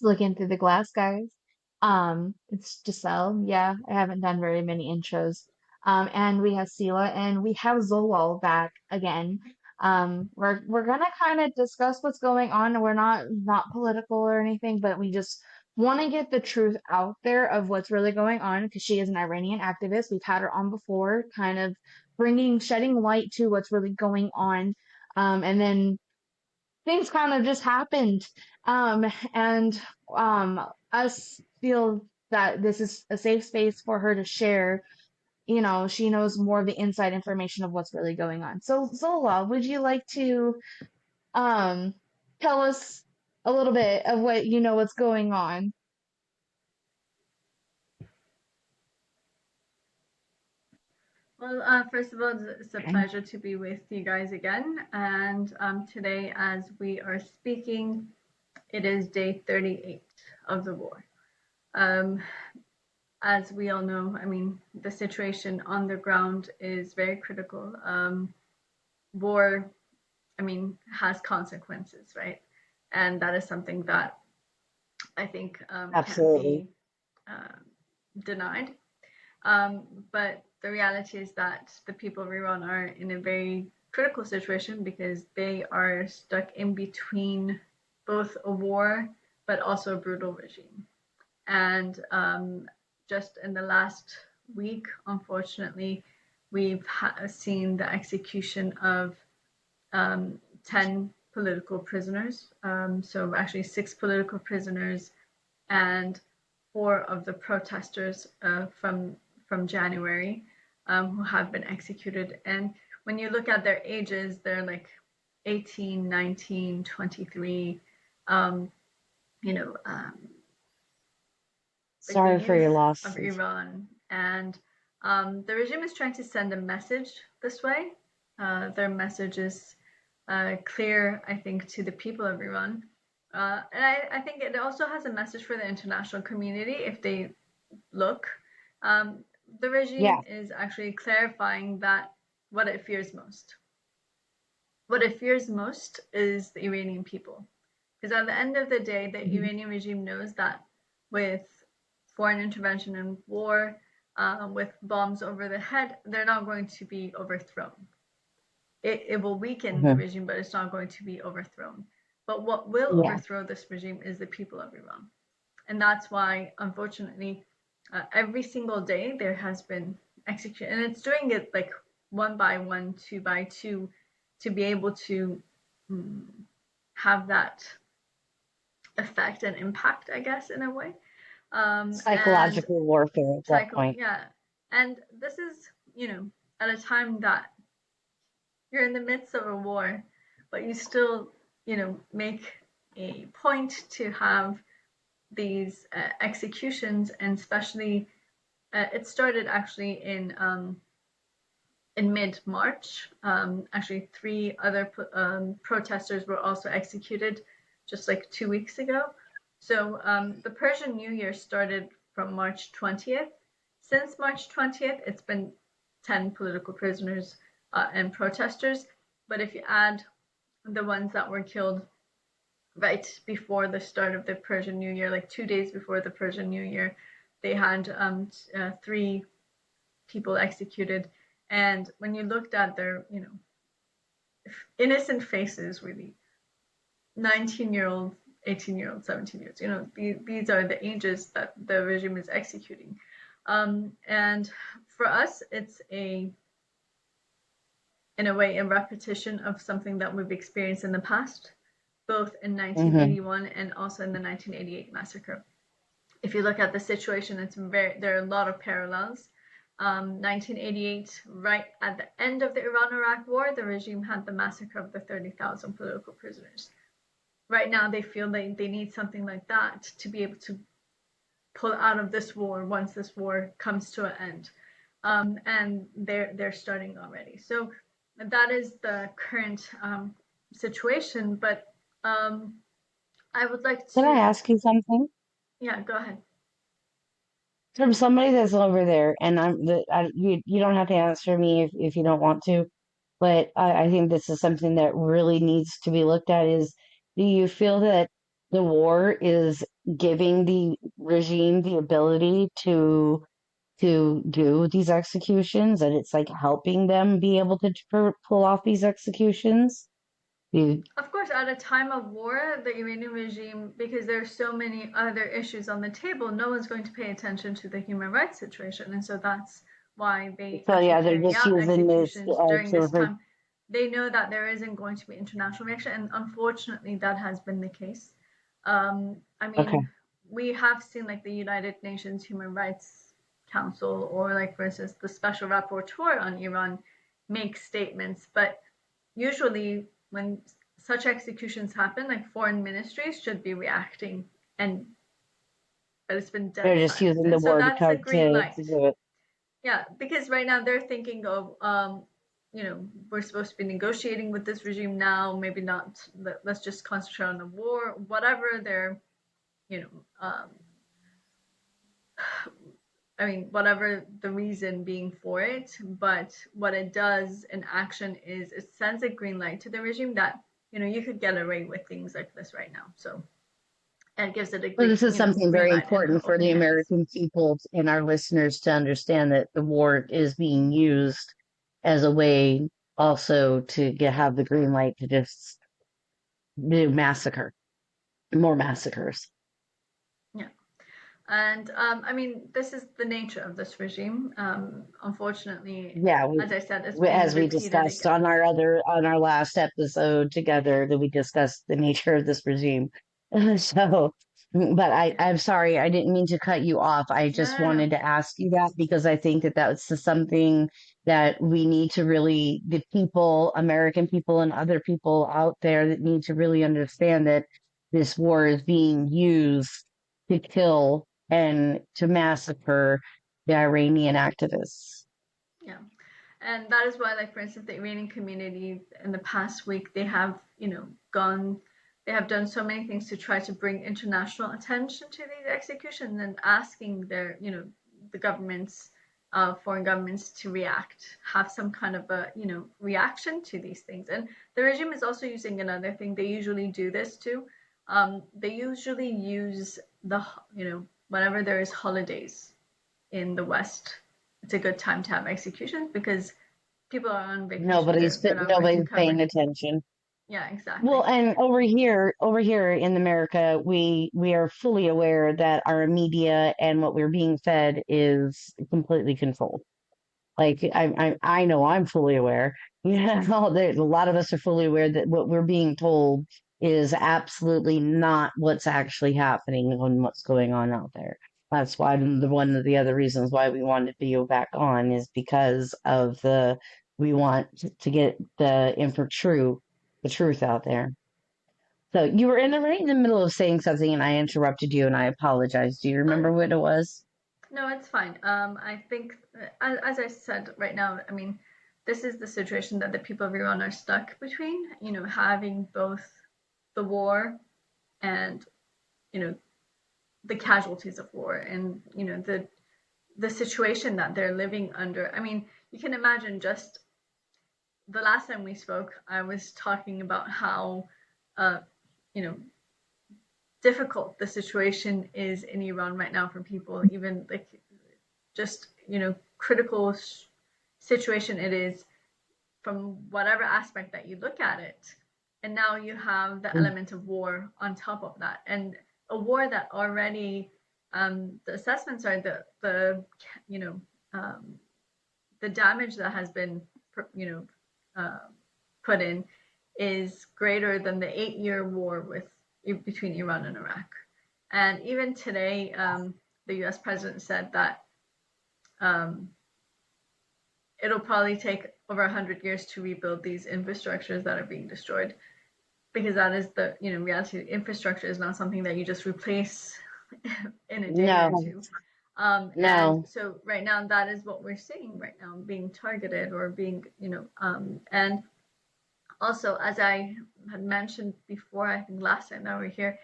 Looking through the glass, guys. It's Giselle. Yeah, I haven't done very many intros. And we have Sela and we have Zolal back again. We're gonna kind of discuss what's going on. We're not political or anything, but we just want to get the truth out there of what's really going on because she is an Iranian activist. We've had her on before, kind of shedding light to what's really going on. And then things kind of just happened. And us feel that this is a safe space for her to share. You know, she knows more of the inside information of what's really going on. So, Zola, would you like to um, tell us a little bit of what you know what's going on? Well, first of all, it's a Okay. pleasure to be with you guys again. And today, as we are speaking, it is day 38 of the war. Um, as we all know, I mean, the situation on the ground is very critical. War, I mean, has consequences, right? And that is something that I think can't Absolutely. be um denied. Um, but the reality is that the people of Iran are in a very critical situation because they are stuck in between both a war but also a brutal regime. And just in the last week, unfortunately, we've seen the execution of 10 political prisoners. So, actually, six political prisoners and four of the protesters from January who have been executed. And when you look at their ages, they're like 18, 19, 23, um, you know, like the Sorry for your youth of losses. Iran. And the regime is trying to send a message this way. Their message is clear, I think, to the people of Iran. And I think it also has a message for the international community if they look. Um, the Yeah. regime is actually clarifying that what it fears most. What it fears most is the Iranian people. Because at the end of the day, the Mhm. Iranian regime knows that with foreign intervention and war, with bombs over the head, they're not going to be overthrown. It will weaken the Mhm. regime, but it's not going to be overthrown. But what will Yeah. overthrow this regime is the people of Iran. And that's why, unfortunately, every single day there has been execution. And it's doing it like one by one, two by two, to be able to mm, have that effect and impact, I guess, in a way. And Psychological warfare at that cycle, point. yeah. And this is, at a time that you're in the midst of a war, but you still, make a point to have these executions, and especially it started actually in mid March. Actually, three other protesters were also executed just like 2 weeks ago. So the Persian New Year started from March 20th. Since March 20th, it's been 10 political prisoners and protesters. But if you add the ones that were killed right before the start of the Persian New Year, like 2 days before the Persian New Year, they had three people executed. And when you looked at their, innocent faces, really, 19-year-old, 18-year-old, 17 years, these are the ages that the regime is executing. And for us, it's in a way, a repetition of something that we've experienced in the past, both in Hmm. 1981 and also in the 1988 massacre. If you look at the situation, there are a lot of parallels. 1988, right at the end of the Iran-Iraq War, the regime had the massacre of the 30,000 political prisoners. Right now, they feel they need something like that to be able to pull out of this war once this war comes to an end. And they're starting already. So that is the current situation. But um, I would like Can I to, ask you something? yeah, go ahead. From somebody that's over there, and you don't have to answer me if you don't want to, but I think this is something that really needs to be looked at is, do you feel that the war is giving the regime the ability to do these executions, and it's like helping them be able to pull off these executions. You, Of course, at a time of war, the Iranian regime, because there are so many other issues on the table, no one's going to pay attention to the human rights situation. And so that's why they so actually yeah, they're carry just out using this executions during to this time. They know that there isn't going to be international reaction, and unfortunately, that has been the case. I okay. mean, we have seen like the United Nations Human Rights Council, or like for instance, the Special Rapporteur on Iran make statements, but usually when such executions happen, like foreign ministries should be reacting, and but it's been They're dead just silence. using the And so war that's a green to light. do it. Yeah, because right now they're thinking of, we're supposed to be negotiating with this regime now. Maybe not. Let's just concentrate on the war. Whatever their, you know, I mean, whatever the reason being for it. But what it does in action is it sends a green light to the regime that you could get away with things like this right now. So and it gives it a Well, this is something green very light and important for open the hands. American people and our listeners to understand that the war is being used as a way also to have the green light to just do massacre, more massacres. Yeah. And I mean, this is the nature of this regime. Unfortunately, Yeah, as I said, it's being as we repeated discussed again. on our last episode together, that we discussed the nature of this regime. So, but Yeah. I'm sorry, I didn't mean to cut you off. I No, just no, no. wanted to ask you that because I think that that's something that we need to really, the people, American people and other people out there that need to really understand that this war is being used to kill and to massacre the Iranian activists. Yeah. And that is why, like for instance, the Iranian community in the past week, they have gone they have done so many things to try to bring international attention to these executions, and asking their the governments, foreign governments, to have some kind of a reaction to these things. And the regime is also using another thing. They usually do this too. They usually use whenever there is holidays in the West, it's a good time to have executions because people are on vacation. They're not going to Nobody's paying cover. attention. Yeah, Well, exactly. and over here in America, we are fully aware that our media and what we're being fed is completely controlled. Like I know I'm fully aware. You know, there, a lot of us are fully aware that what we're being told is absolutely not what's actually happening and what's going on out there. That's why one of the other reasons why we wanted video back on is because of we want to get the truth out there. So you were right in the middle of saying something and I interrupted you and I apologize. Do you remember Oh, what it was? no, it's fine. I think, as I said right now, I mean, this is the situation that the people of Iran are stuck between, having both the war and, you know, the casualties of war, and, the situation that they're living under. I mean, you can imagine, just the last time we spoke, I was talking about how, uh, you know, difficult the situation is in Iran right now for people, even like just critical situation it is from whatever aspect that you look at it. And now you have the element of war on top of that, and a war that already, the assessments are you know um, the damage that has been you know uh, put in is greater than the 8-year war between Iran and Iraq. And even today, the U.S. president said that, um, it'll probably take over 100 years to rebuild these infrastructures that are being destroyed, because that is the reality. Infrastructure is not something that you just replace in a day or No, two. And no. so right now, that is what we're seeing right now, being targeted, or being, and also, as I had mentioned before, I think last time that we were here,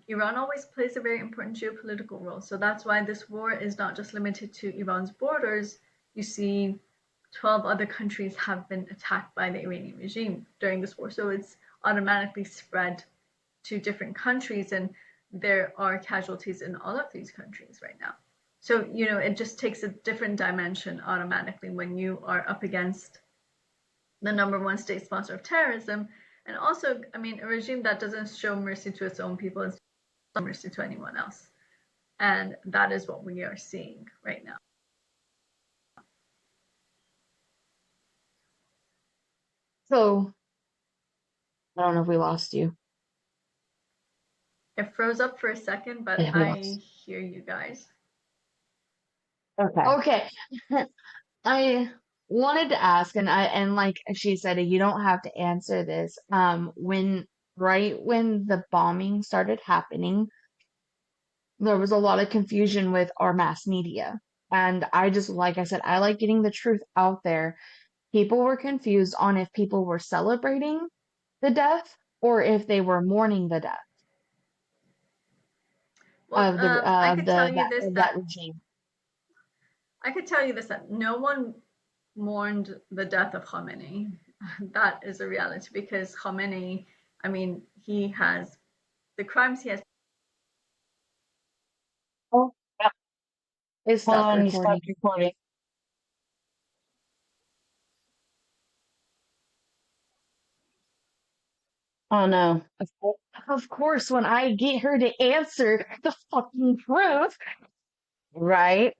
Iran always plays a very important geopolitical role. So that's why this war is not just limited to Iran's borders. You see, 12 other countries have been attacked by the Iranian regime during this war. So it's automatically spread to different countries, and there are casualties in all of these countries right now. So, it just takes a different dimension automatically when you are up against the number one state sponsor of terrorism. And also, I mean, a regime that doesn't show mercy to its own people is not mercy to anyone else. And that is what we are seeing right now. So I don't know if we lost you. It froze up for a second, but Yeah, we I lost. hear you guys. Okay. Okay. I wanted to ask, and like she said, you don't have to answer this. When the bombing started happening, there was a lot of confusion with our mass media. And I just, like I said, I like getting the truth out there. People were confused on if people were celebrating the death or if they were mourning the death Well, I could tell you this of that that regime. I could tell you this that no one mourned the death of Khamenei. That is a reality because Khamenei, I mean, he has the crimes he has. Oh, yep. It Hold stopped on, you recording. stopped recording. Oh no. Of course, when I get her to answer the fucking truth, Right?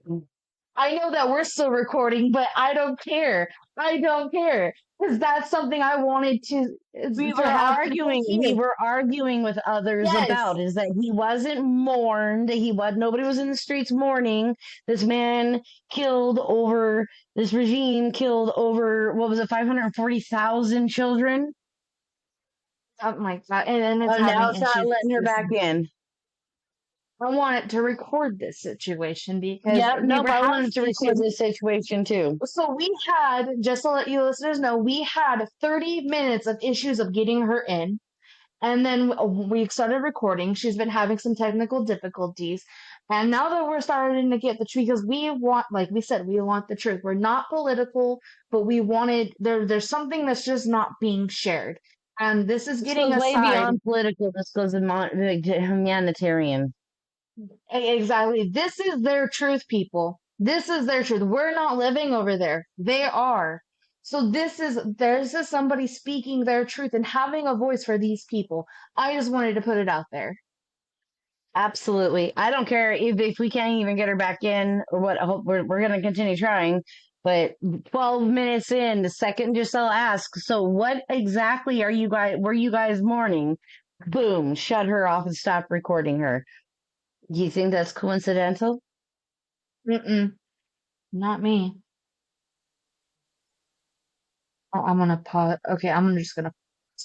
I know that we're still recording, but I don't care. I don't care because that's something I wanted We to were have people arguing. We hear. were arguing with others Yes, about is that he wasn't mourned. Nobody was in the streets mourning. This man killed over, this regime killed over, what was it, 540,000 children? something like that, and it's Oh, now having it's not issues with letting her back citizens. in. I want it to record this situation because Yep, we nope, were I having wanted to record issues. this situation too. So we had, just to let you listeners know, we had 30 minutes of issues of getting her in. And then we started recording. She's been having some technical difficulties. And now that we're starting to get the truth, because we want, like we said, we want the truth. We're not political, but we wanted, there's something that's just not being shared. And this is This getting goes way aside. beyond political. This goes in humanitarian. Exactly. This is their truth, people. This is their truth. We're not living over there. They are. So there's just somebody speaking their truth and having a voice for these people. I just wanted to put it out there. Absolutely. I don't care if we can't even get her back in or what. I hope we're going to continue trying. But 12 minutes in, the second Giselle asks, so what exactly were you guys mourning? Boom, shut her off and stop recording her. Do you think that's coincidental? Mm-mm, not me. I'm gonna pause. Okay, just gonna